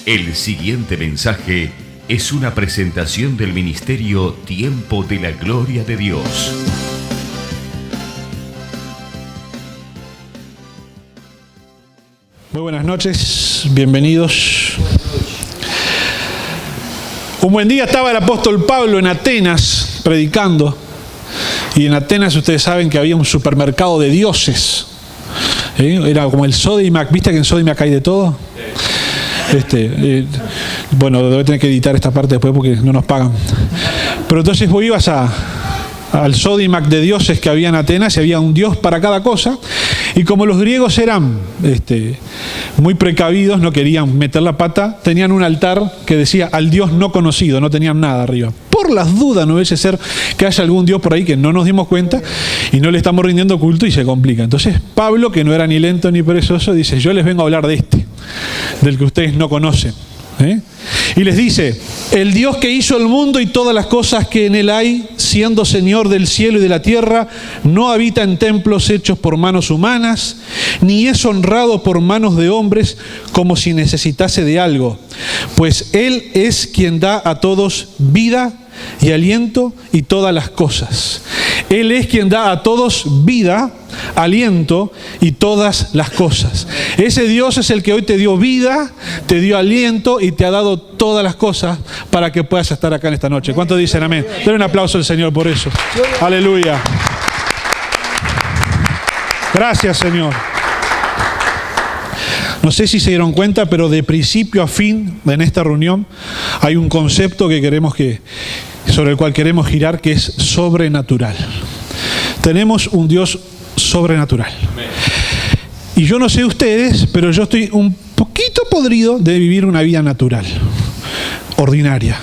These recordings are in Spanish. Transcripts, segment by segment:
El siguiente mensaje es una presentación del ministerio Tiempo de la Gloria de Dios. Muy buenas noches, bienvenidos. Un buen día estaba el apóstol Pablo en Atenas predicando. Y en Atenas ustedes saben que había un supermercado de dioses. Era como el Sodimac. ¿Viste que en Sodimac hay de todo? Bueno, debo tener que editar esta parte después porque no nos pagan. Pero entonces vos ibas al Sodimac de dioses que había en Atenas y había un dios para cada cosa. Y como los griegos eran muy precavidos, no querían meter la pata, tenían un altar que decía al dios no conocido, no tenían nada arriba. Por las dudas, no debe ser que haya algún dios por ahí que no nos dimos cuenta y no le estamos rindiendo culto y se complica. Entonces Pablo, que no era ni lento ni perezoso, dice: yo les vengo a hablar de del que ustedes no conocen. Y les dice: el Dios que hizo el mundo y todas las cosas que en él hay, siendo Señor del cielo y de la tierra, no habita en templos hechos por manos humanas, ni es honrado por manos de hombres como si necesitase de algo, pues Él es quien da a todos vida y aliento y todas las cosas. Él es quien da a todos vida, aliento y todas las cosas. Ese Dios es el que hoy te dio vida, te dio aliento y te ha dado todas las cosas para que puedas estar acá en esta noche. ¿Cuántos dicen amén? Denle un aplauso al Señor por eso. Aleluya. Gracias, Señor. No sé si se dieron cuenta, pero de principio a fin en esta reunión hay un concepto sobre el cual queremos girar, que es sobrenatural. Tenemos un Dios sobrenatural. Y yo no sé ustedes, pero yo estoy un poquito podrido de vivir una vida natural, ordinaria.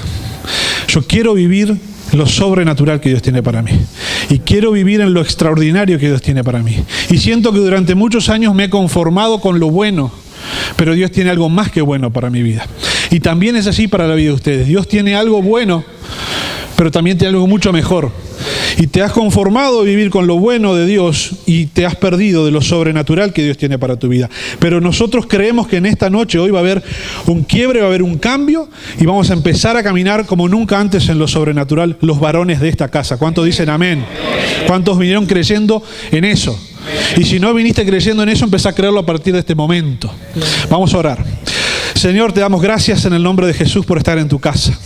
Yo quiero vivir lo sobrenatural que Dios tiene para mí. Y quiero vivir en lo extraordinario que Dios tiene para mí. Y siento que durante muchos años me he conformado con lo bueno, pero Dios tiene algo más que bueno para mi vida. Y también es así para la vida de ustedes. Dios tiene algo bueno, pero también tiene algo mucho mejor. Y te has conformado a vivir con lo bueno de Dios y te has perdido de lo sobrenatural que Dios tiene para tu vida. Pero nosotros creemos que en esta noche, hoy va a haber un quiebre, va a haber un cambio y vamos a empezar a caminar como nunca antes en lo sobrenatural, los varones de esta casa. ¿Cuántos dicen amén? ¿Cuántos vinieron creyendo en eso? Y si no viniste creyendo en eso, empezá a creerlo a partir de este momento. Vamos a orar. Señor, te damos gracias en el nombre de Jesús por estar en tu casa.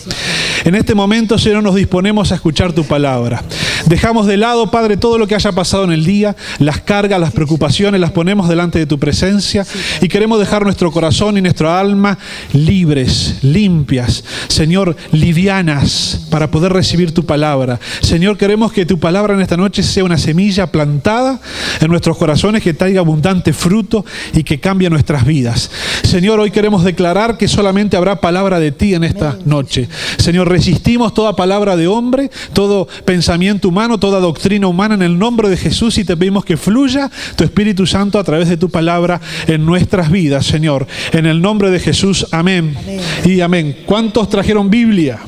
En este momento, Señor, nos disponemos a escuchar tu palabra. Dejamos de lado, Padre, todo lo que haya pasado en el día, las cargas, las preocupaciones, las ponemos delante de tu presencia y queremos dejar nuestro corazón y nuestra alma libres, limpias, Señor, livianas, para poder recibir tu palabra. Señor, queremos que tu palabra en esta noche sea una semilla plantada en nuestros corazones, que traiga abundante fruto y que cambie nuestras vidas. Señor, hoy queremos declarar que solamente habrá palabra de ti en esta noche. Señor, resistimos toda palabra de hombre, todo pensamiento humano, toda doctrina humana en el nombre de Jesús y te pedimos que fluya tu Espíritu Santo a través de tu palabra en nuestras vidas, Señor. En el nombre de Jesús, amén. Amén. Y amén. ¿Cuántos trajeron Biblia?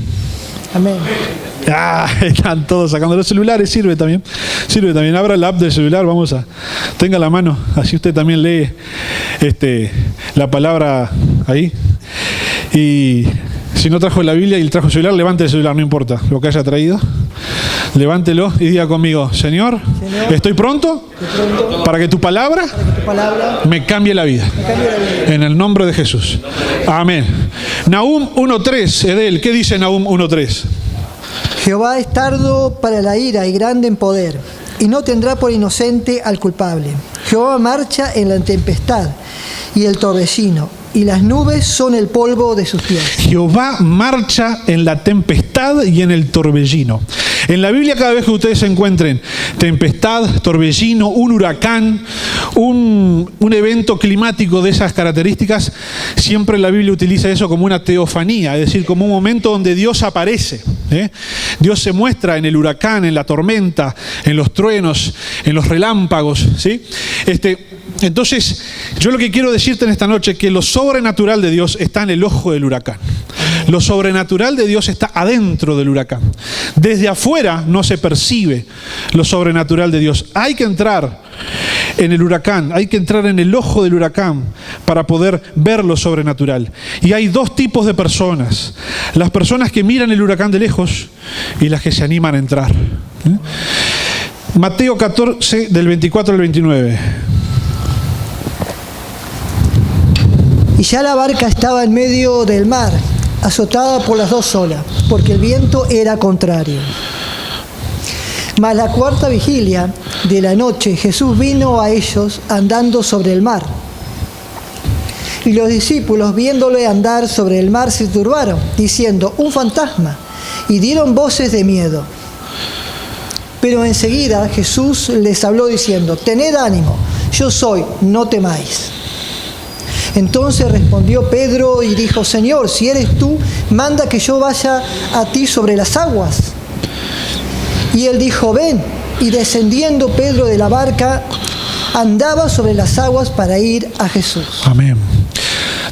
Amén. Están todos sacando los celulares, sirve también. Abra la app del celular, tenga la mano, así usted también lee la palabra ahí. Y si no trajo la Biblia y trajo el celular, levante el celular, no importa lo que haya traído. Levántelo y diga conmigo: Señor, estoy pronto para que tu palabra me cambie la vida. En el nombre de Jesús. Amén. Nahum 1.3, Edel, ¿qué dice Nahum 1.3? Jehová es tardo para la ira y grande en poder, y no tendrá por inocente al culpable. Jehová marcha en la tempestad y el torbellino, y las nubes son el polvo de sus pies. Jehová marcha en la tempestad y en el torbellino. En la Biblia, cada vez que ustedes encuentren tempestad, torbellino, un huracán, un evento climático de esas características, siempre la Biblia utiliza eso como una teofanía, es decir, como un momento donde Dios aparece. Dios se muestra en el huracán, en la tormenta, en los truenos, en los relámpagos, ¿sí? Entonces, yo lo que quiero decirte en esta noche es que lo sobrenatural de Dios está en el ojo del huracán. Lo sobrenatural de Dios está adentro del huracán. Desde afuera no se percibe lo sobrenatural de Dios. Hay que entrar en el huracán, hay que entrar en el ojo del huracán para poder ver lo sobrenatural. Y hay dos tipos de personas: las personas que miran el huracán de lejos y las que se animan a entrar. Mateo 14, del 24 al 29. Y ya la barca estaba en medio del mar, azotada por las dos olas, porque el viento era contrario. Mas la cuarta vigilia de la noche, Jesús vino a ellos andando sobre el mar. Y los discípulos, viéndole andar sobre el mar, se turbaron, diciendo: un fantasma, y dieron voces de miedo. Pero enseguida Jesús les habló diciendo: tened ánimo, yo soy, no temáis. Entonces respondió Pedro y dijo: Señor, si eres tú, manda que yo vaya a ti sobre las aguas. Y él dijo: ven. Y descendiendo Pedro de la barca, andaba sobre las aguas para ir a Jesús. Amén.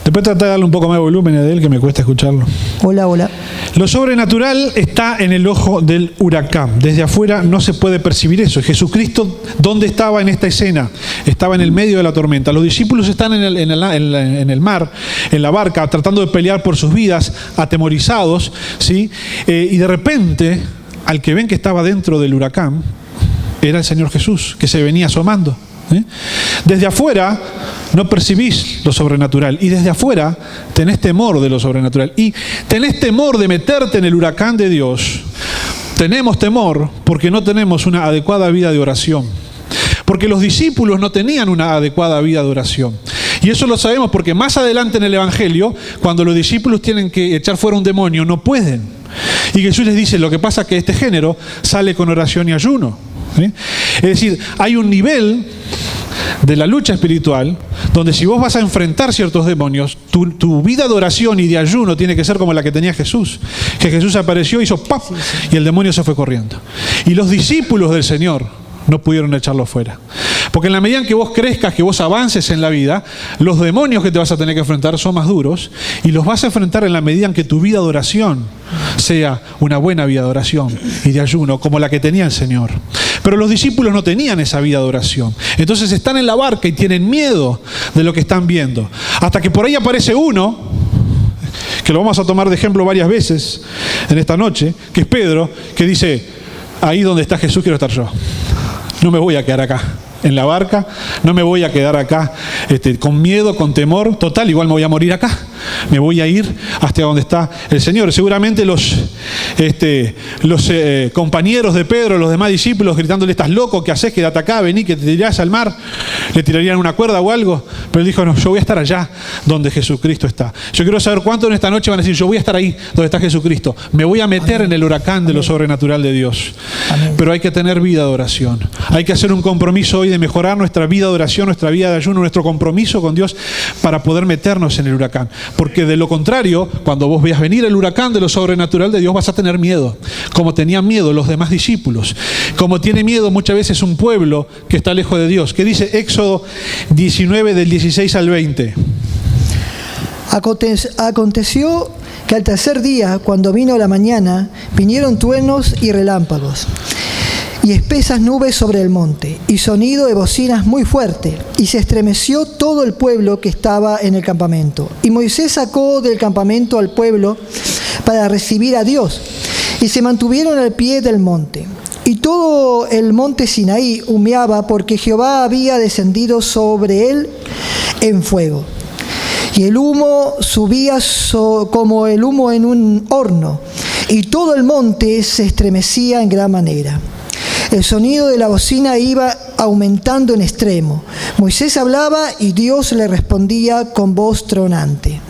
Después trata de darle un poco más de volumen a él, que me cuesta escucharlo. Hola, hola. Lo sobrenatural está en el ojo del huracán. Desde afuera no se puede percibir eso. Jesucristo, ¿dónde estaba en esta escena? Estaba en el medio de la tormenta. Los discípulos están en el mar, en la barca, tratando de pelear por sus vidas, atemorizados, ¿sí? Y de repente, al que ven que estaba dentro del huracán, era el Señor Jesús, que se venía asomando. Desde afuera no percibís lo sobrenatural, y desde afuera tenés temor de lo sobrenatural, y tenés temor de meterte en el huracán de Dios. Tenemos temor porque no tenemos una adecuada vida de oración, porque los discípulos no tenían una adecuada vida de oración. Y eso lo sabemos porque más adelante en el Evangelio, cuando los discípulos tienen que echar fuera un demonio, no pueden. Y Jesús les dice: lo que pasa es que este género sale con oración y ayuno. Es decir, hay un nivel de la lucha espiritual donde si vos vas a enfrentar ciertos demonios, tu vida de oración y de ayuno tiene que ser como la que tenía Jesús, que Jesús apareció, hizo ¡pap! Y el demonio se fue corriendo. Y los discípulos del Señor no pudieron echarlo fuera, porque en la medida en que vos crezcas, que vos avances en la vida, los demonios que te vas a tener que enfrentar son más duros, y los vas a enfrentar en la medida en que tu vida de oración sea una buena vida de oración y de ayuno, como la que tenía el Señor. Pero los discípulos no tenían esa vida de oración. Entonces están en la barca y tienen miedo de lo que están viendo. Hasta que por ahí aparece uno, que lo vamos a tomar de ejemplo varias veces en esta noche, que es Pedro, que dice: ahí donde está Jesús quiero estar yo. No me voy a quedar acá en la barca, no me voy a quedar acá con miedo, con temor. Total, igual me voy a morir acá. Me voy a ir hasta donde está el Señor. Seguramente los compañeros de Pedro, los demás discípulos, gritándole: estás loco, ¿qué haces? Quédate acá, vení, que te tirás al mar. Le tirarían una cuerda o algo. Pero él dijo: no, yo voy a estar allá donde Jesucristo está. Yo quiero saber cuántos en esta noche van a decir: yo voy a estar ahí donde está Jesucristo. Me voy a meter en el huracán de lo sobrenatural de Dios. Pero hay que tener vida de oración. Hay que hacer un compromiso hoy de mejorar nuestra vida de oración, nuestra vida de ayuno, nuestro compromiso con Dios para poder meternos en el huracán. Porque de lo contrario, cuando vos veas venir el huracán de lo sobrenatural de Dios, vas a tener miedo, como tenían miedo los demás discípulos, como tiene miedo muchas veces un pueblo que está lejos de Dios. ¿Qué dice Éxodo 19 del 16 al 20? Aconteció que al tercer día, cuando vino la mañana, vinieron truenos y relámpagos, y espesas nubes sobre el monte, y sonido de bocinas muy fuerte, y se estremeció todo el pueblo que estaba en el campamento. Y Moisés sacó del campamento al pueblo para recibir a Dios, y se mantuvieron al pie del monte. Y todo el monte Sinaí humeaba, porque Jehová había descendido sobre él en fuego. Y el humo subía como el humo en un horno, y todo el monte se estremecía en gran manera. El sonido de la bocina iba aumentando en extremo. Moisés hablaba y Dios le respondía con voz tronante.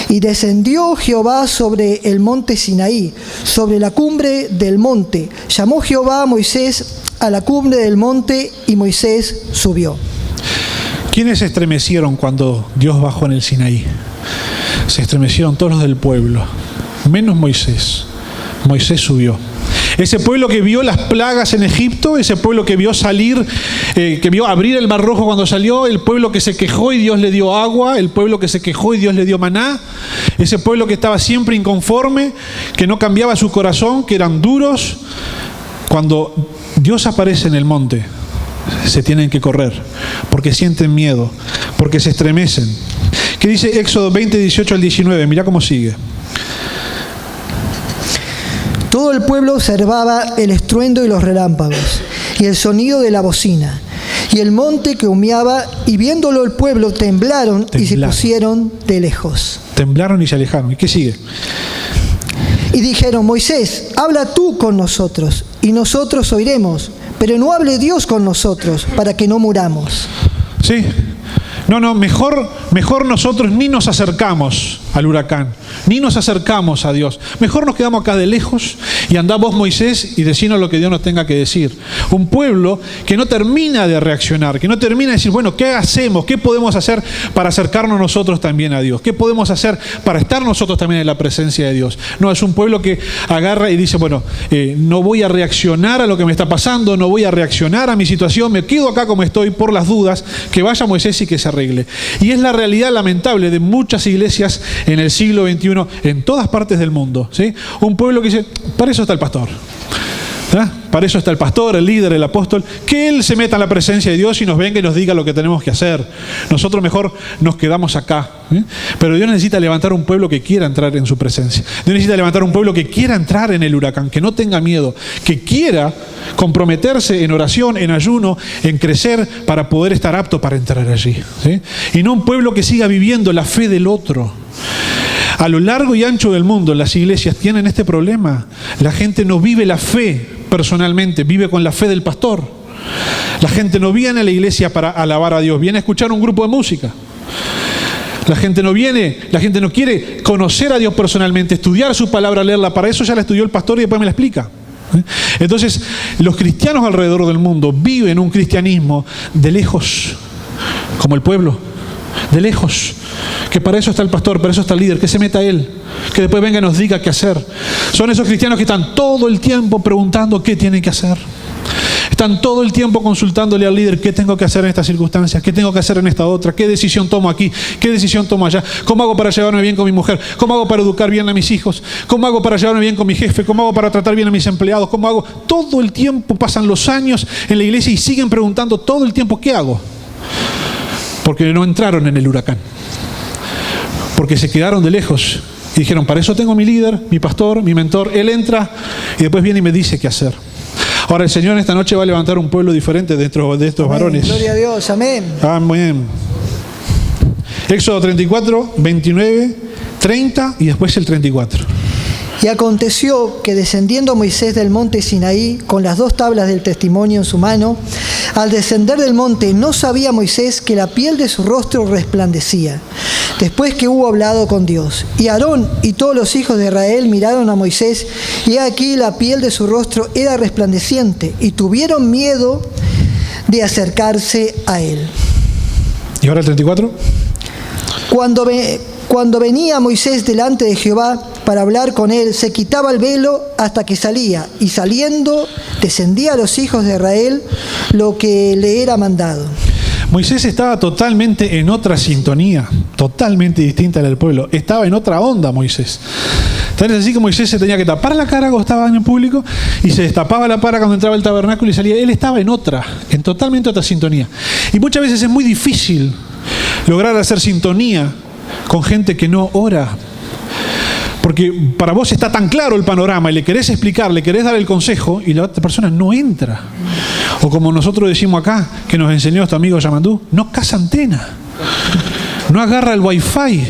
Y descendió Jehová sobre el monte Sinaí, sobre la cumbre del monte. Llamó Jehová a Moisés a la cumbre del monte, y Moisés subió. ¿Quiénes se estremecieron cuando Dios bajó en el Sinaí? Se estremecieron todos los del pueblo, menos Moisés. Moisés subió. Ese pueblo que vio las plagas en Egipto, ese pueblo que vio salir, que vio abrir el Mar Rojo cuando salió, el pueblo que se quejó y Dios le dio agua, el pueblo que se quejó y Dios le dio maná, ese pueblo que estaba siempre inconforme, que no cambiaba su corazón, que eran duros. Cuando Dios aparece en el monte, se tienen que correr, porque sienten miedo, porque se estremecen. ¿Qué dice Éxodo 20, 18 al 19? Mirá cómo sigue. Todo el pueblo observaba el estruendo y los relámpagos, y el sonido de la bocina, y el monte que humeaba, y viéndolo el pueblo temblaron y se pusieron de lejos. Temblaron y se alejaron. ¿Y qué sigue? Y dijeron: Moisés, habla tú con nosotros, y nosotros oiremos, pero no hable Dios con nosotros, para que no muramos. Sí. No, mejor nosotros ni nos acercamos al huracán, ni nos acercamos a Dios. Mejor nos quedamos acá de lejos y andá vos, Moisés, y decinos lo que Dios nos tenga que decir. Un pueblo que no termina de reaccionar, que no termina de decir, bueno, ¿qué hacemos? ¿Qué podemos hacer para acercarnos nosotros también a Dios? ¿Qué podemos hacer para estar nosotros también en la presencia de Dios? No, es un pueblo que agarra y dice, bueno, no voy a reaccionar a lo que me está pasando, no voy a reaccionar a mi situación, me quedo acá como estoy por las dudas, que vaya Moisés y que se arregle. Y es la realidad lamentable de muchas iglesias en el siglo XXI, en todas partes del mundo, ¿sí? Un pueblo que dice, para eso está el pastor. Para eso está el pastor, el líder, el apóstol, que él se meta en la presencia de Dios y nos venga y nos diga lo que tenemos que hacer. Nosotros mejor nos quedamos acá. Pero Dios necesita levantar un pueblo que quiera entrar en su presencia. Dios necesita levantar un pueblo que quiera entrar en el huracán, que no tenga miedo, que quiera comprometerse en oración, en ayuno, en crecer para poder estar apto para entrar allí, ¿sí? Y no un pueblo que siga viviendo la fe del otro. A lo largo y ancho del mundo, las iglesias tienen este problema. La gente no vive la fe personalmente, vive con la fe del pastor. La gente no viene a la iglesia para alabar a Dios, viene a escuchar un grupo de música. La gente no quiere conocer a Dios personalmente, estudiar su palabra, leerla. Para eso ya la estudió el pastor y después me la explica. Entonces, los cristianos alrededor del mundo viven un cristianismo de lejos, como el pueblo, de lejos. Que para eso está el pastor, para eso está el líder, que se meta él, que después venga y nos diga qué hacer. Son esos cristianos que están todo el tiempo preguntando qué tienen que hacer. Están todo el tiempo consultándole al líder qué tengo que hacer en estas circunstancias, qué tengo que hacer en esta otra, qué decisión tomo aquí, qué decisión tomo allá, cómo hago para llevarme bien con mi mujer, cómo hago para educar bien a mis hijos, cómo hago para llevarme bien con mi jefe, cómo hago para tratar bien a mis empleados, cómo hago. Todo el tiempo pasan los años en la iglesia y siguen preguntando todo el tiempo qué hago. Porque no entraron en el huracán. Porque se quedaron de lejos y dijeron, para eso tengo mi líder, mi pastor, mi mentor. Él entra y después viene y me dice qué hacer. Ahora el Señor esta noche va a levantar un pueblo diferente dentro de estos varones. Gloria a Dios, amén. Amén. Éxodo 34, 29, 30 y después el 34. Y aconteció que descendiendo Moisés del monte Sinaí con las 2 tablas del testimonio en su mano, al descender del monte no sabía Moisés que la piel de su rostro resplandecía, después que hubo hablado con Dios. Y Aarón y todos los hijos de Israel miraron a Moisés, y aquí la piel de su rostro era resplandeciente, y tuvieron miedo de acercarse a él. ¿Y ahora el 34? Cuando venía Moisés delante de Jehová para hablar con él, se quitaba el velo hasta que salía, y saliendo descendía a los hijos de Israel lo que le era mandado. Moisés estaba totalmente en otra sintonía, totalmente distinta a la del pueblo. Estaba en otra onda Moisés. Tal es así que Moisés se tenía que tapar la cara cuando estaba en el público y se destapaba la cara cuando entraba al tabernáculo y salía. Él estaba en totalmente otra sintonía. Y muchas veces es muy difícil lograr hacer sintonía con gente que no ora. Porque para vos está tan claro el panorama y le querés explicar, le querés dar el consejo y la otra persona no entra. O como nosotros decimos acá, que nos enseñó nuestro amigo Yamandú, no casa antena, no agarra el wifi.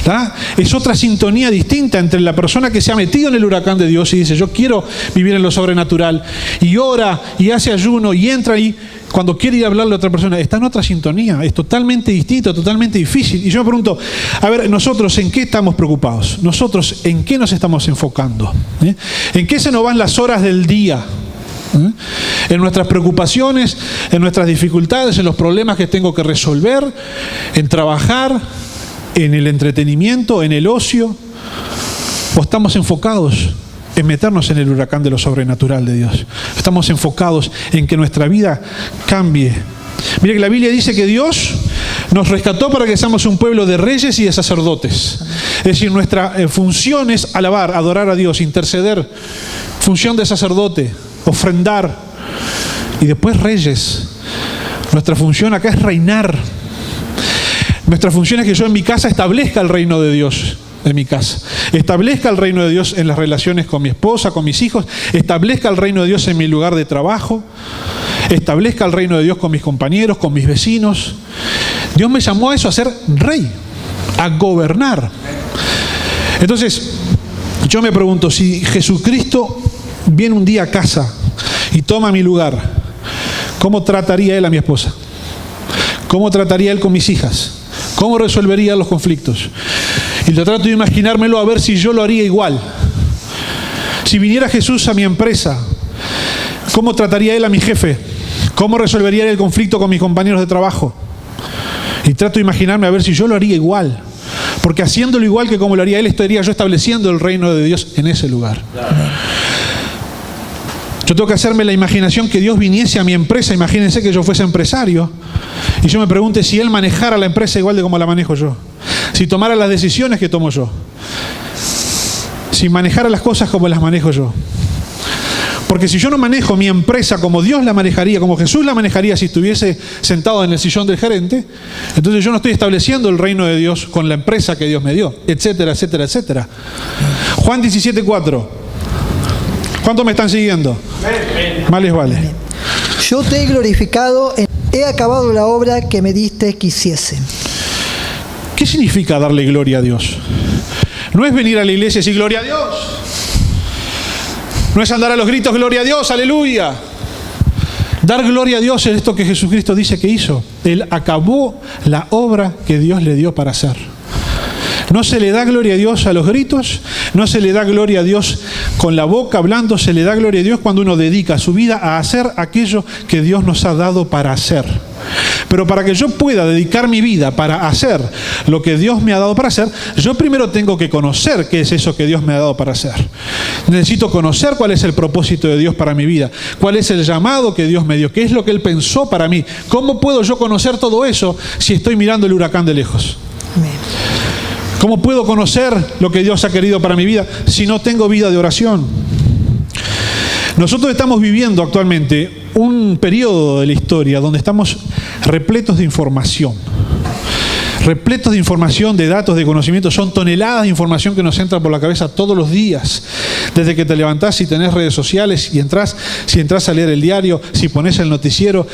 ¿Tá? Es otra sintonía distinta entre la persona que se ha metido en el huracán de Dios y dice, yo quiero vivir en lo sobrenatural, y ora y hace ayuno y entra ahí. Cuando quiere ir a hablarle a otra persona, está en otra sintonía, es totalmente distinto, totalmente difícil. Y yo me pregunto, a ver, nosotros ¿en qué estamos preocupados? Nosotros ¿en qué nos estamos enfocando? ¿En qué se nos van las horas del día? En nuestras preocupaciones, en nuestras dificultades, en los problemas que tengo que resolver, en trabajar, en el entretenimiento, en el ocio. ¿O estamos enfocados en meternos en el huracán de lo sobrenatural de Dios? Estamos enfocados en que nuestra vida cambie. Mire que la Biblia dice que Dios nos rescató para que seamos un pueblo de reyes y de sacerdotes. Es decir, nuestra función es alabar, adorar a Dios, interceder. Función de sacerdote, ofrendar. y después reyes. Nuestra función acá es reinar. Nuestra función es que yo en mi casa establezca el reino de Dios en mi casa. Establezca el reino de Dios en las relaciones con mi esposa, con mis hijos. Establezca el reino de Dios en mi lugar de trabajo. Establezca el reino de Dios con mis compañeros, con mis vecinos. Dios me llamó a eso, a ser rey, a gobernar. Entonces, yo me pregunto, si Jesucristo viene un día a casa y toma mi lugar, ¿cómo trataría Él a mi esposa? ¿Cómo trataría Él con mis hijas? ¿Cómo resolvería los conflictos? Y lo trato de imaginármelo a ver si yo lo haría igual. Si viniera Jesús a mi empresa, ¿cómo trataría Él a mi jefe? ¿Cómo resolvería Él el conflicto con mis compañeros de trabajo? Y trato de imaginarme a ver si yo lo haría igual. Porque haciéndolo igual que como lo haría Él, estaría yo estableciendo el reino de Dios en ese lugar. Yo tengo que hacerme la imaginación que Dios viniese a mi empresa. Imagínense que yo fuese empresario y yo me pregunte si Él manejara la empresa igual de como la manejo yo. Si tomara las decisiones que tomo yo. Si manejara las cosas como las manejo yo. Porque si yo no manejo mi empresa como Dios la manejaría, como Jesús la manejaría si estuviese sentado en el sillón del gerente, entonces yo no estoy estableciendo el reino de Dios con la empresa que Dios me dio, etcétera, etcétera, etcétera. Juan 17:4. ¿Cuántos me están siguiendo? Más les vale. Yo te he glorificado, he acabado la obra que me diste que hiciese. ¿Qué significa darle gloria a Dios? No es venir a la iglesia y decir gloria a Dios. No es andar a los gritos gloria a Dios, aleluya. Dar gloria a Dios es esto que Jesucristo dice que hizo. Él acabó la obra que Dios le dio para hacer. No se le da gloria a Dios a los gritos, no se le da gloria a Dios con la boca hablando, se le da gloria a Dios cuando uno dedica su vida a hacer aquello que Dios nos ha dado para hacer. Pero para que yo pueda dedicar mi vida para hacer lo que Dios me ha dado para hacer, yo primero tengo que conocer qué es eso que Dios me ha dado para hacer. Necesito conocer cuál es el propósito de Dios para mi vida, cuál es el llamado que Dios me dio, qué es lo que Él pensó para mí. ¿Cómo puedo yo conocer todo eso si estoy mirando el huracán de lejos? Amén. ¿Cómo puedo conocer lo que Dios ha querido para mi vida si no tengo vida de oración? Nosotros estamos viviendo actualmente un periodo de la historia donde estamos repletos de información. Repletos de información, de datos, de conocimiento. Son toneladas de información que nos entra por la cabeza todos los días. Desde que te levantás y tenés redes sociales y si entras a leer el diario, si pones el noticiero,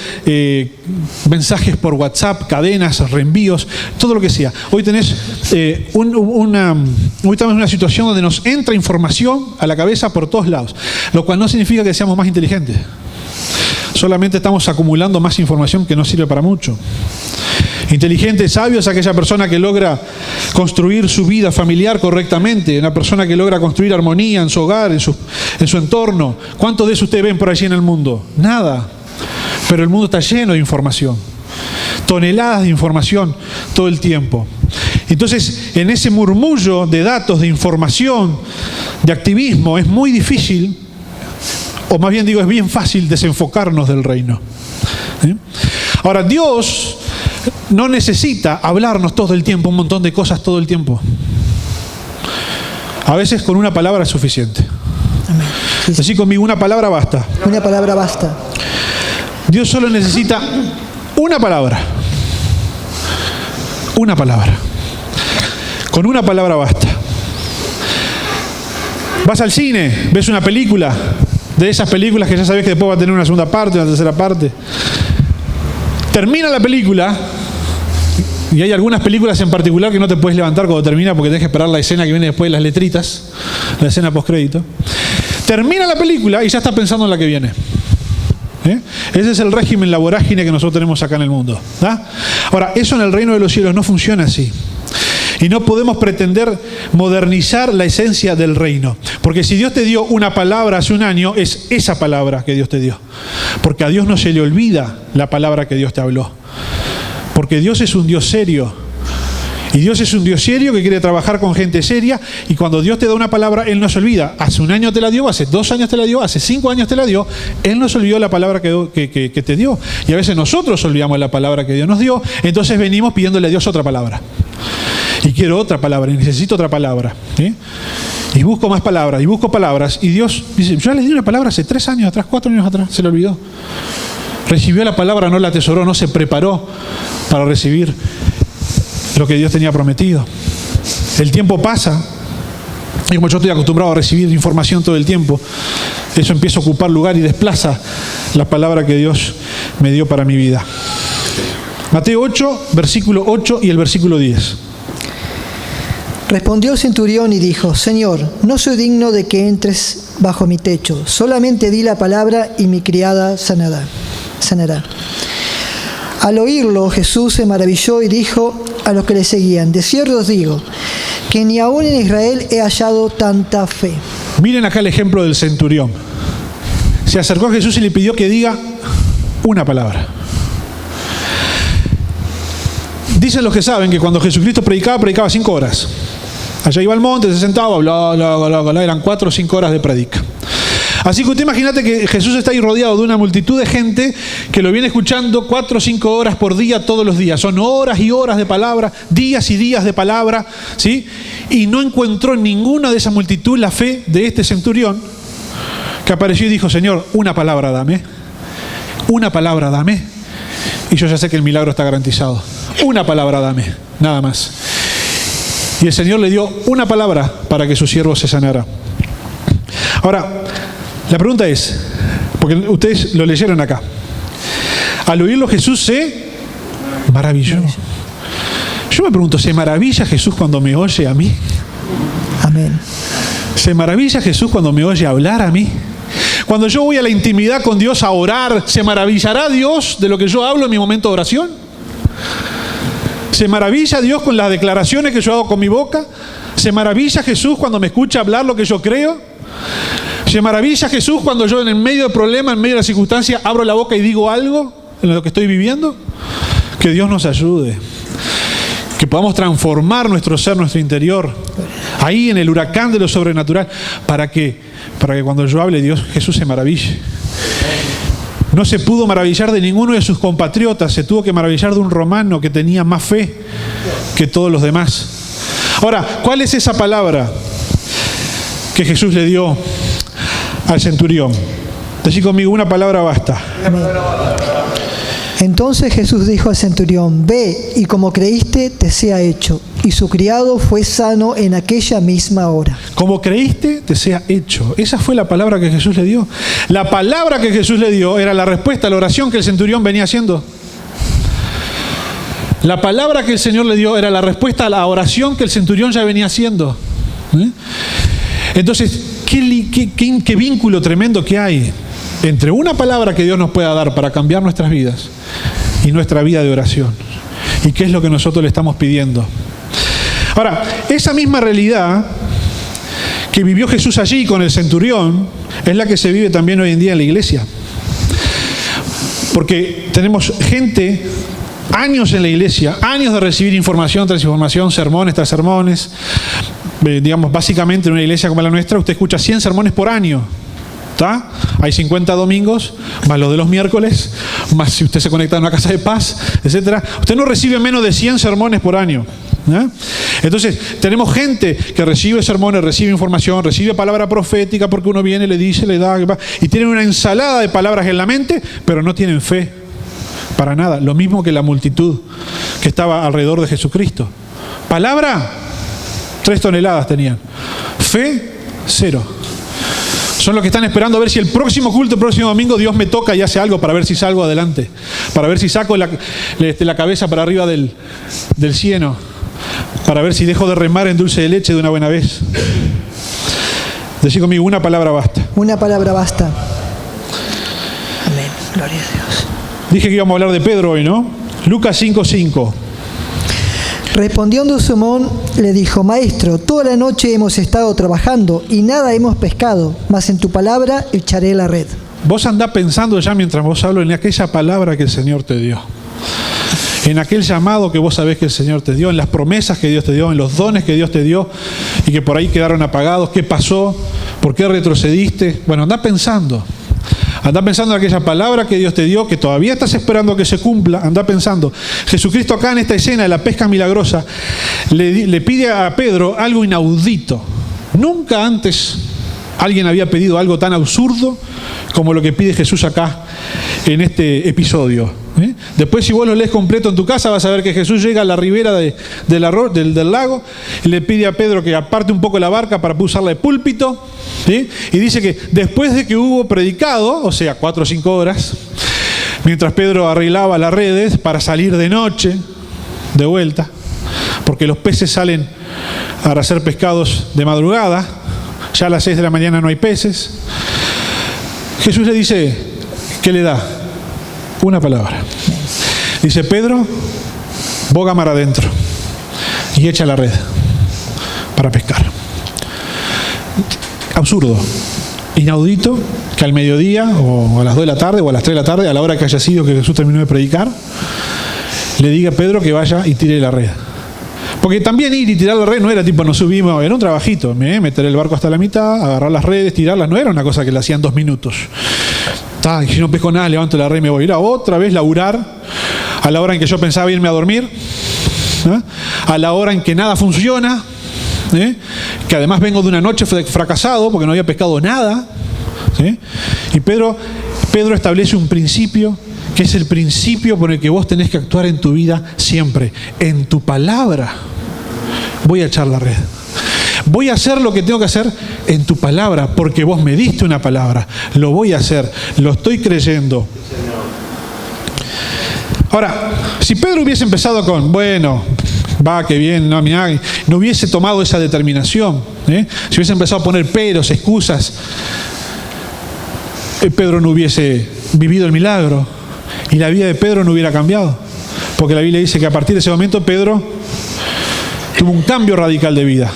mensajes por WhatsApp, cadenas, reenvíos, todo lo que sea. Hoy tenés hoy estamos en una situación donde nos entra información a la cabeza por todos lados, lo cual no significa que seamos más inteligentes. Solamente estamos acumulando más información que no sirve para mucho. Inteligente, sabio es aquella persona que logra construir su vida familiar correctamente, una persona que logra construir armonía en su hogar, en su entorno. ¿Cuántos de eso ustedes ven por allí en el mundo? Nada. Pero el mundo está lleno de información. Toneladas de información todo el tiempo. Entonces, en ese murmullo de datos, de información, de activismo, es muy difícil, o más bien digo, es bien fácil desenfocarnos del reino. Ahora, Dios no necesita hablarnos todo el tiempo, un montón de cosas todo el tiempo. A veces con una palabra es suficiente. Amén. Sí, sí. Así conmigo, una palabra basta. Una palabra basta. Dios solo necesita una palabra. Una palabra. Con una palabra basta. Vas al cine, ves una película, de esas películas que ya sabes que después va a tener una segunda parte, una tercera parte. Termina la película, y hay algunas películas en particular que no te puedes levantar cuando termina porque tenés que esperar la escena que viene después de las letritas, la escena postcrédito. Termina la película y ya estás pensando en la que viene. Ese es el régimen, la vorágine que nosotros tenemos acá en el mundo. Ahora, eso en el reino de los cielos no funciona así. Y no podemos pretender modernizar la esencia del reino. Porque si Dios te dio una palabra hace un año, es esa palabra que Dios te dio. Porque a Dios no se le olvida la palabra que Dios te habló. Porque Dios es un Dios serio. Y Dios es un Dios serio que quiere trabajar con gente seria. Y cuando Dios te da una palabra, Él no se olvida. Hace un año te la dio, hace 2 años te la dio, hace 5 años te la dio. Él no se olvidó la palabra que te dio. Y a veces nosotros olvidamos la palabra que Dios nos dio. Entonces venimos pidiéndole a Dios otra palabra. Y quiero otra palabra, y necesito otra palabra. Y busco más palabras, y busco palabras. Y Dios dice, yo le di una palabra hace 3 años atrás, 4 años atrás, se le olvidó. Recibió la palabra, no la atesoró, no se preparó para recibir lo que Dios tenía prometido. El tiempo pasa, y como yo estoy acostumbrado a recibir información todo el tiempo, eso empieza a ocupar lugar y desplaza la palabra que Dios me dio para mi vida. Mateo 8, versículo 8 y el versículo 10. Respondió el centurión y dijo: Señor, no soy digno de que entres bajo mi techo, solamente di la palabra y mi criada sanará. Al oírlo, Jesús se maravilló y dijo a los que le seguían: de cierto os digo, que ni aún en Israel he hallado tanta fe. Miren acá el ejemplo del centurión. Se acercó a Jesús y le pidió que diga una palabra. Dicen los que saben que cuando Jesucristo predicaba 5 horas. Allá iba al monte, se sentaba, bla, eran 4 o 5 horas de predica. Así que usted imagínate que Jesús está ahí rodeado de una multitud de gente que lo viene escuchando 4 o 5 horas por día, todos los días. Son horas y horas de palabra, días y días de palabra, ¿sí? Y no encontró en ninguna de esa multitud la fe de este centurión, que apareció y dijo: Señor, una palabra dame. Una palabra dame. Y yo ya sé que el milagro está garantizado. Una palabra dame, nada más. Y el Señor le dio una palabra para que su siervo se sanara. Ahora, la pregunta es, porque ustedes lo leyeron acá, al oírlo Jesús se maravilló. Yo me pregunto, ¿se maravilla Jesús cuando me oye a mí? Amén. ¿Se maravilla Jesús cuando me oye hablar a mí? Cuando yo voy a la intimidad con Dios a orar, ¿se maravillará Dios de lo que yo hablo en mi momento de oración? ¿Se maravilla Dios con las declaraciones que yo hago con mi boca? ¿Se maravilla Jesús cuando me escucha hablar lo que yo creo? ¿Se maravilla Jesús cuando yo en el medio del problema, en medio de la circunstancia, abro la boca y digo algo en lo que estoy viviendo? Que Dios nos ayude. Que podamos transformar nuestro ser, nuestro interior, ahí en el huracán de lo sobrenatural, para que cuando yo hable Dios, Jesús se maraville. No se pudo maravillar de ninguno de sus compatriotas, se tuvo que maravillar de un romano que tenía más fe que todos los demás. Ahora, ¿cuál es esa palabra que Jesús le dio al centurión? Decí conmigo: una palabra basta. Amén. Entonces Jesús dijo al centurión: ve, y como creíste, te sea hecho. Y su criado fue sano en aquella misma hora. Como creíste, te sea hecho. Esa fue la palabra que Jesús le dio. La palabra que Jesús le dio era la respuesta a la oración que el centurión venía haciendo. La palabra que el Señor le dio era la respuesta a la oración que el centurión ya venía haciendo. Entonces, qué vínculo tremendo que hay entre una palabra que Dios nos pueda dar para cambiar nuestras vidas y nuestra vida de oración. ¿Y qué es lo que nosotros le estamos pidiendo? Ahora, esa misma realidad que vivió Jesús allí con el centurión es la que se vive también hoy en día en la iglesia. Porque tenemos gente, años en la iglesia, años de recibir información tras información, sermones tras sermones. Digamos, básicamente en una iglesia como la nuestra, usted escucha 100 sermones por año. ¿Está? Hay 50 domingos, más los de los miércoles, más si usted se conecta a una casa de paz, etc. Usted no recibe menos de 100 sermones por año. Entonces, tenemos gente que recibe sermones, recibe información, recibe palabra profética porque uno viene, le dice, le da, y tienen una ensalada de palabras en la mente, pero no tienen fe. Para nada. Lo mismo que la multitud que estaba alrededor de Jesucristo. Palabra, 3 toneladas tenían. Fe, 0. Son los que están esperando a ver si el próximo culto, el próximo domingo, Dios me toca y hace algo para ver si salgo adelante. Para ver si saco la cabeza para arriba del cieno. Para ver si dejo de remar en dulce de leche de una buena vez. Decí conmigo: una palabra basta. Una palabra basta. Amén. Gloria a Dios. Dije que íbamos a hablar de Pedro hoy, ¿no? Lucas 5:5. Respondiendo Simón, le dijo: Maestro, toda la noche hemos estado trabajando y nada hemos pescado, mas en tu palabra echaré la red. Vos andá pensando ya mientras vos hablo en aquella palabra que el Señor te dio. En aquel llamado que vos sabés que el Señor te dio, en las promesas que Dios te dio, en los dones que Dios te dio y que por ahí quedaron apagados. ¿Qué pasó? ¿Por qué retrocediste? Bueno, andá pensando. Andá pensando en aquella palabra que Dios te dio, que todavía estás esperando que se cumpla. Andá pensando. Jesucristo acá en esta escena de la pesca milagrosa le pide a Pedro algo inaudito. Nunca antes alguien había pedido algo tan absurdo como lo que pide Jesús acá en este episodio. Después, si vos lo lees completo en tu casa, vas a ver que Jesús llega a la ribera del lago y le pide a Pedro que aparte un poco la barca para usarla de púlpito, ¿sí? Y dice que después de que hubo predicado, o sea, 4 o 5 horas, mientras Pedro arreglaba las redes para salir de noche de vuelta, porque los peces salen a hacer pescados de madrugada, ya a las 6 de la mañana no hay peces, Jesús le dice, ¿qué le da? Una palabra. Dice, Pedro, boga mar adentro y echa la red para pescar. Absurdo, inaudito, que al mediodía o a las 2 de la tarde o a las 3 de la tarde, a la hora que haya sido que Jesús terminó de predicar, le diga a Pedro que vaya y tire la red. Porque también ir y tirar la red no era tipo, nos subimos, era un trabajito, meter el barco hasta la mitad, agarrar las redes, tirarlas, no era una cosa que le hacían 2 minutos. Y si no pesco nada, levanto la red y me voy. Era otra vez laburar a la hora en que yo pensaba irme a dormir, a la hora en que nada funciona, que además vengo de una noche fracasado porque no había pescado nada, ¿sí? Y Pedro establece un principio que es el principio por el que vos tenés que actuar en tu vida siempre. En tu palabra voy a echar la red. Voy a hacer lo que tengo que hacer en tu palabra, porque vos me diste una palabra. Lo voy a hacer, lo estoy creyendo. Ahora, si Pedro hubiese empezado con, bueno, va, que bien, no hubiese tomado esa determinación, si hubiese empezado a poner peros, excusas, Pedro no hubiese vivido el milagro y la vida de Pedro no hubiera cambiado. Porque la Biblia dice que a partir de ese momento Pedro tuvo un cambio radical de vida.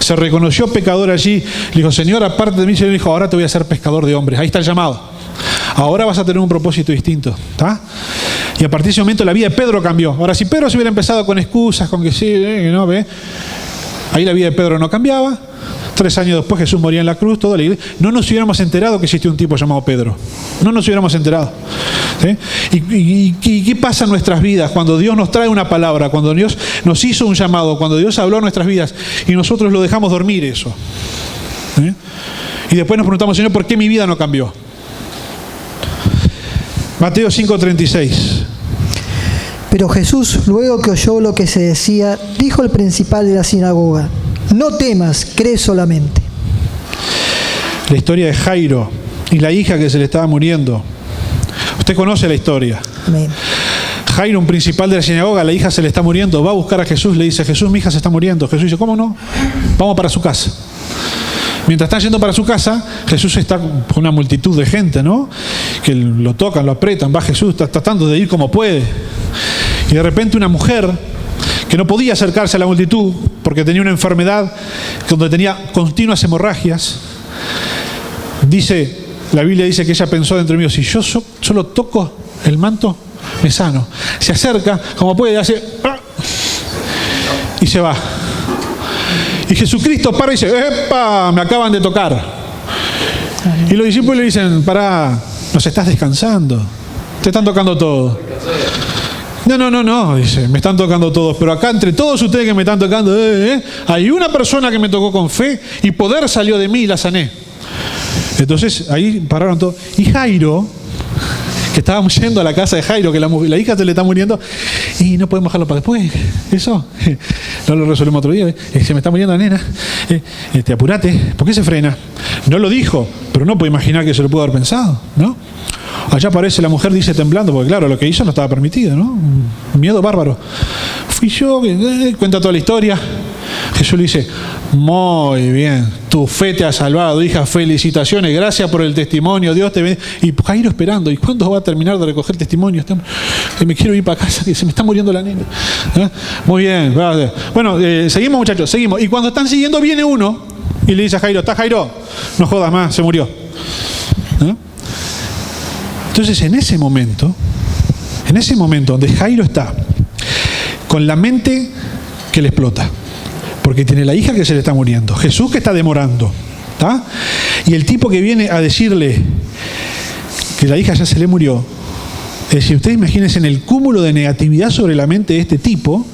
Se reconoció pecador allí. Le dijo, Señor, aparte de mí, Señor, dijo, ahora te voy a hacer pescador de hombres. Ahí está el llamado. Ahora vas a tener un propósito distinto. ¿Está? Y a partir de ese momento la vida de Pedro cambió. Ahora, si Pedro se hubiera empezado con excusas, con que sí, que no, ahí la vida de Pedro no cambiaba. 3 años después Jesús moría en la cruz, toda la iglesia. No nos hubiéramos enterado que existía un tipo llamado Pedro. No nos hubiéramos enterado. ¿Sí? ¿Y qué pasa en nuestras vidas cuando Dios nos trae una palabra, cuando Dios nos hizo un llamado, cuando Dios habló en nuestras vidas y nosotros lo dejamos dormir eso? ¿Sí? Y después nos preguntamos, Señor, ¿por qué mi vida no cambió? Mateo 5:36. Pero Jesús, luego que oyó lo que se decía, dijo al principal de la sinagoga, no temas, cree solamente. La historia de Jairo y la hija que se le estaba muriendo. Usted conoce la historia. Amén. Jairo, un principal de la sinagoga, la hija se le está muriendo, va a buscar a Jesús, le dice, Jesús, mi hija se está muriendo. Jesús dice, ¿cómo no? Vamos para su casa. Mientras están yendo para su casa, Jesús está con una multitud de gente, ¿no? Que lo tocan, lo aprietan, va Jesús, está tratando de ir como puede. Y de repente una mujer que no podía acercarse a la multitud porque tenía una enfermedad donde tenía continuas hemorragias, la Biblia dice que ella pensó dentro mío, si yo solo toco el manto, me sano. Se acerca, como puede, hace y se va. Y Jesucristo para y dice, ¡epa! Me acaban de tocar. Y los discípulos le dicen, pará, nos estás descansando, te están tocando todo. No, dice, me están tocando todos, pero acá entre todos ustedes que me están tocando, hay una persona que me tocó con fe y poder salió de mí y la sané. Entonces ahí pararon todos. Y Jairo, que estábamos yendo a la casa de Jairo, que la hija se le está muriendo, y no podemos dejarlo para después. Eso no lo resolvemos otro día. Se me está muriendo la nena. Apurate. ¿Por qué se frena? No lo dijo, pero no puedo imaginar que se lo pudo haber pensado, ¿no? Allá aparece la mujer, dice temblando, porque claro, lo que hizo no estaba permitido, ¿no? Un miedo bárbaro. Fui yo, cuenta toda la historia. Jesús le dice, muy bien, tu fe te ha salvado, hija, felicitaciones, gracias por el testimonio, Dios te bendiga. Y Jairo esperando, ¿y cuándo va a terminar de recoger testimonio? Me quiero ir para casa, que se me está muriendo la nena. Muy bien, bueno, seguimos muchachos, seguimos. Y cuando están siguiendo viene uno y le dice a Jairo, ¿está Jairo? No jodas más, se murió. Entonces en ese momento donde Jairo está con la mente que le explota, porque tiene la hija que se le está muriendo, Jesús que está demorando, ¿tá? Y el tipo que viene a decirle que la hija ya se le murió. Es decir, ustedes imagínense en el cúmulo de negatividad sobre la mente de este tipo,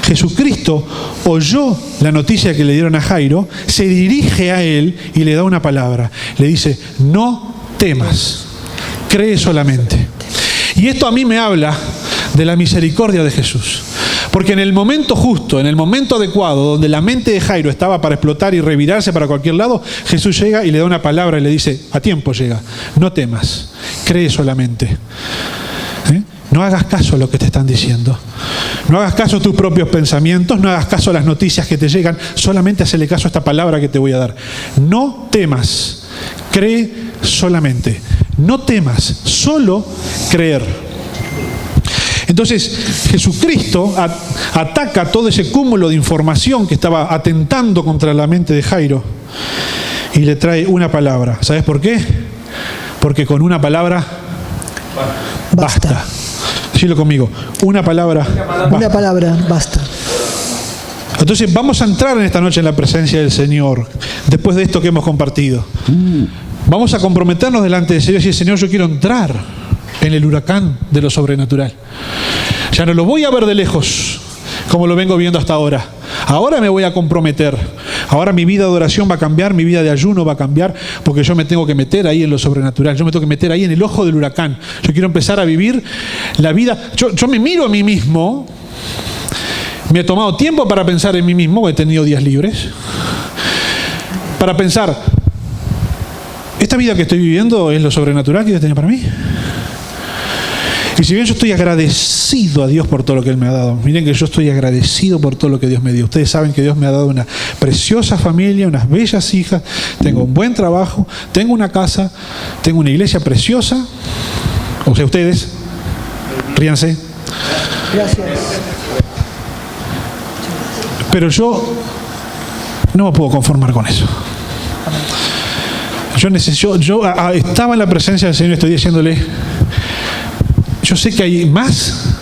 Jesucristo oyó la noticia que le dieron a Jairo, se dirige a él y le da una palabra. Le dice, no temas, cree solamente. Y esto a mí me habla de la misericordia de Jesús. Porque en el momento justo, en el momento adecuado, donde la mente de Jairo estaba para explotar y revirarse para cualquier lado, Jesús llega y le da una palabra y le dice, a tiempo llega, no temas, cree solamente. No hagas caso a lo que te están diciendo. No hagas caso a tus propios pensamientos, no hagas caso a las noticias que te llegan, solamente hacele caso a esta palabra que te voy a dar. No temas, cree solamente. No temas, solo creer. Entonces, Jesucristo ataca todo ese cúmulo de información que estaba atentando contra la mente de Jairo y le trae una palabra. ¿Sabes por qué? Porque con una palabra basta. Decilo conmigo. Una palabra basta. Una palabra basta. Entonces, vamos a entrar en esta noche en la presencia del Señor, después de esto que hemos compartido. Vamos a comprometernos delante del Señor y decir, Señor, yo quiero entrar en el huracán de lo sobrenatural. Ya no lo voy a ver de lejos, como lo vengo viendo hasta ahora. Ahora me voy a comprometer. Ahora mi vida de oración va a cambiar, mi vida de ayuno va a cambiar, porque yo me tengo que meter ahí en lo sobrenatural. Yo me tengo que meter ahí en el ojo del huracán. Yo quiero empezar a vivir la vida. Yo me miro a mí mismo. Me he tomado tiempo para pensar en mí mismo. He tenido días libres. Para pensar, ¿esta vida que estoy viviendo es lo sobrenatural que Dios tenía para mí? Y si bien yo estoy agradecido a Dios por todo lo que Él me ha dado, miren que yo estoy agradecido por todo lo que Dios me dio. Ustedes saben que Dios me ha dado una preciosa familia, unas bellas hijas, tengo un buen trabajo, tengo una casa, tengo una iglesia preciosa. O sea, ustedes, ríanse. Gracias. Pero yo no me puedo conformar con eso. Yo estaba en la presencia del Señor y estoy diciéndole, yo sé que hay más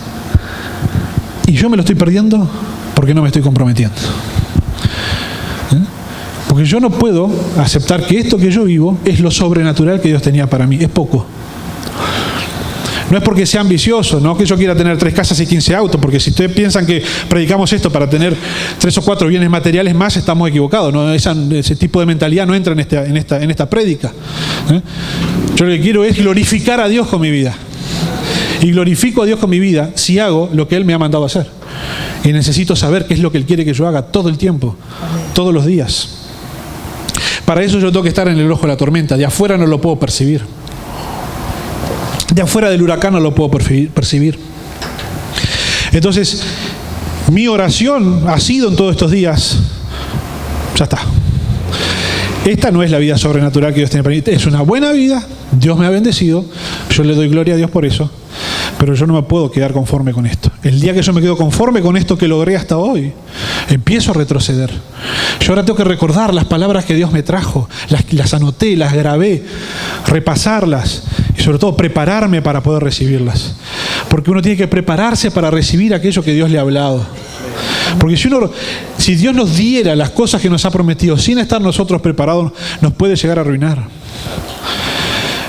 y yo me lo estoy perdiendo porque no me estoy comprometiendo. Porque yo no puedo aceptar que esto que yo vivo es lo sobrenatural que Dios tenía para mí. Es poco. No es porque sea ambicioso, no que yo quiera tener 3 casas y 15 autos, porque si ustedes piensan que predicamos esto para tener 3 o 4 bienes materiales más, estamos equivocados. ¿No? Ese tipo de mentalidad no entra en esta prédica. Yo lo que quiero es glorificar a Dios con mi vida. Y glorifico a Dios con mi vida si hago lo que Él me ha mandado a hacer. Y necesito saber qué es lo que Él quiere que yo haga todo el tiempo, todos los días. Para eso yo tengo que estar en el ojo de la tormenta. De afuera no lo puedo percibir. De afuera del huracán no lo puedo percibir. Entonces, mi oración ha sido en todos estos días, ya está. Esta no es la vida sobrenatural que Dios tiene para mí. Es una buena vida, Dios me ha bendecido, yo le doy gloria a Dios por eso, pero yo no me puedo quedar conforme con esto. El día que yo me quedo conforme con esto que logré hasta hoy, empiezo a retroceder. Yo ahora tengo que recordar las palabras que Dios me trajo, las anoté, las grabé, repasarlas y sobre todo prepararme para poder recibirlas. Porque uno tiene que prepararse para recibir aquello que Dios le ha hablado. Porque si Dios nos diera las cosas que nos ha prometido sin estar nosotros preparados, nos puede llegar a arruinar.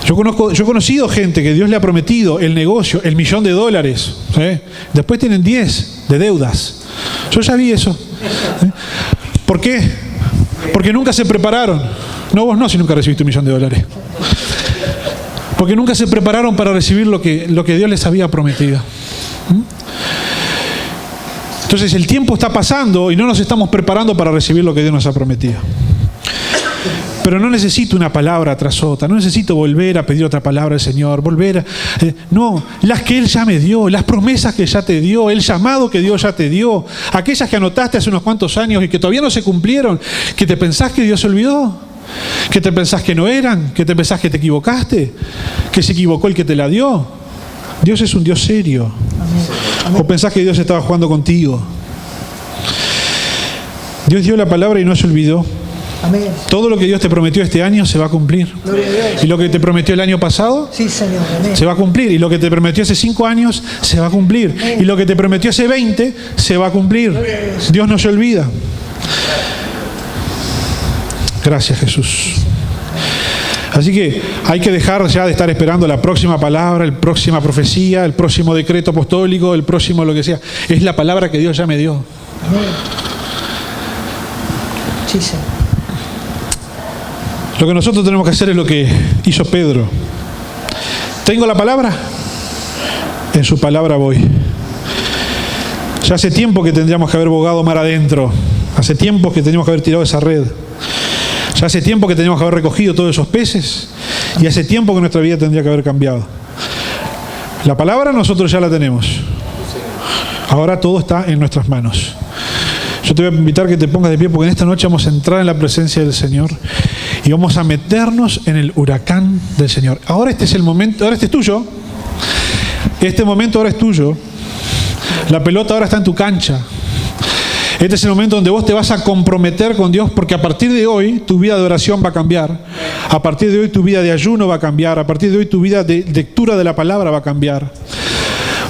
Yo he conocido gente que Dios le ha prometido el negocio, el $1.000.000. Después tienen 10 de deudas. Yo ya vi eso. ¿Por qué? Porque nunca se prepararon. No, vos no, si nunca recibiste $1.000.000. Porque nunca se prepararon para recibir lo que Dios les había prometido. Entonces el tiempo está pasando y no nos estamos preparando para recibir lo que Dios nos ha prometido. Pero no necesito una palabra tras otra, no necesito volver a pedir otra palabra al Señor, no, las que Él ya me dio, las promesas que ya te dio, el llamado que Dios ya te dio, aquellas que anotaste hace unos cuantos años y que todavía no se cumplieron, que te pensás que Dios se olvidó, que te pensás que no eran, que te pensás que te equivocaste, que se equivocó el que te la dio. Dios es un Dios serio. Amén. ¿O pensás que Dios estaba jugando contigo? Dios dio la palabra y no se olvidó. Amén. Todo lo que Dios te prometió este año se va a cumplir. Y lo que te prometió el año pasado, sí, Señor. Amén, se va a cumplir. Y lo que te prometió hace 5 años se va a cumplir. Amén. Y lo que te prometió hace 20 se va a cumplir. Dios no se olvida. Gracias, Jesús. Así que hay que dejar ya de estar esperando la próxima palabra, la próxima profecía, el próximo decreto apostólico, el próximo lo que sea. Es la palabra que Dios ya me dio. Amén. Sí, Señor. Lo que nosotros tenemos que hacer es lo que hizo Pedro. ¿Tengo la palabra? En su palabra voy. Ya hace tiempo que tendríamos que haber bogado mar adentro. Hace tiempo que teníamos que haber tirado esa red. Ya hace tiempo que teníamos que haber recogido todos esos peces. Y hace tiempo que nuestra vida tendría que haber cambiado. La palabra nosotros ya la tenemos. Ahora todo está en nuestras manos. Yo te voy a invitar que te pongas de pie porque en esta noche vamos a entrar en la presencia del Señor y vamos a meternos en el huracán del Señor. Ahora este es el momento, ahora este es tuyo. Este momento ahora es tuyo. La pelota ahora está en tu cancha. Este es el momento donde vos te vas a comprometer con Dios, porque a partir de hoy tu vida de oración va a cambiar. A partir de hoy tu vida de ayuno va a cambiar. A partir de hoy tu vida de lectura de la palabra va a cambiar.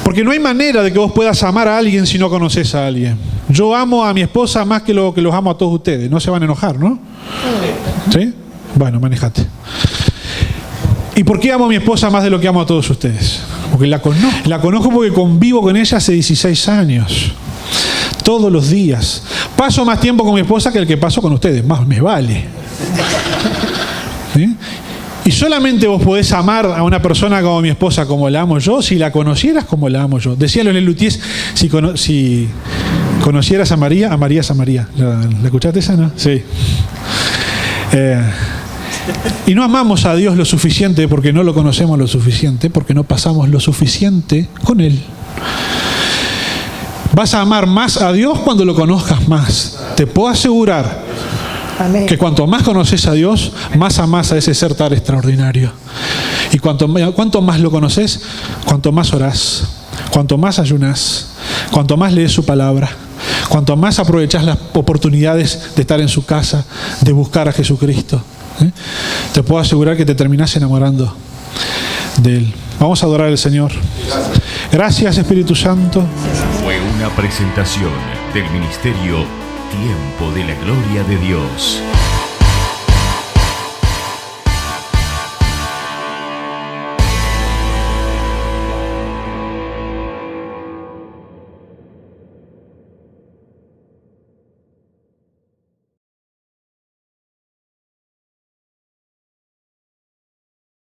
Porque no hay manera de que vos puedas amar a alguien si no conoces a alguien. Yo amo a mi esposa más que lo que los amo a todos ustedes. No se van a enojar, ¿no? ¿Sí? Bueno, manejate. ¿Y por qué amo a mi esposa más de lo que amo a todos ustedes? Porque la conozco. La conozco porque convivo con ella hace 16 años. Todos los días. Paso más tiempo con mi esposa que el que paso con ustedes. Más me vale. ¿Sí? Y solamente vos podés amar a una persona como mi esposa, como la amo yo, si la conocieras como la amo yo. Decía Leonel Lutiés, si conocieras a María, amarías a María. ¿La escuchaste esa, no? Sí. Y no amamos a Dios lo suficiente porque no lo conocemos lo suficiente, porque no pasamos lo suficiente con Él. Vas a amar más a Dios cuando lo conozcas más. Te puedo asegurar que cuanto más conoces a Dios, más amás a ese ser tan extraordinario. Y cuanto más lo conoces, cuanto más orás, cuanto más ayunás, cuanto más lees su palabra, cuanto más aprovechás las oportunidades de estar en su casa, de buscar a Jesucristo. Te puedo asegurar que te terminás enamorando de Él. Vamos a adorar al Señor. Gracias, Espíritu Santo. Fue una presentación del Ministerio Tiempo de la Gloria de Dios.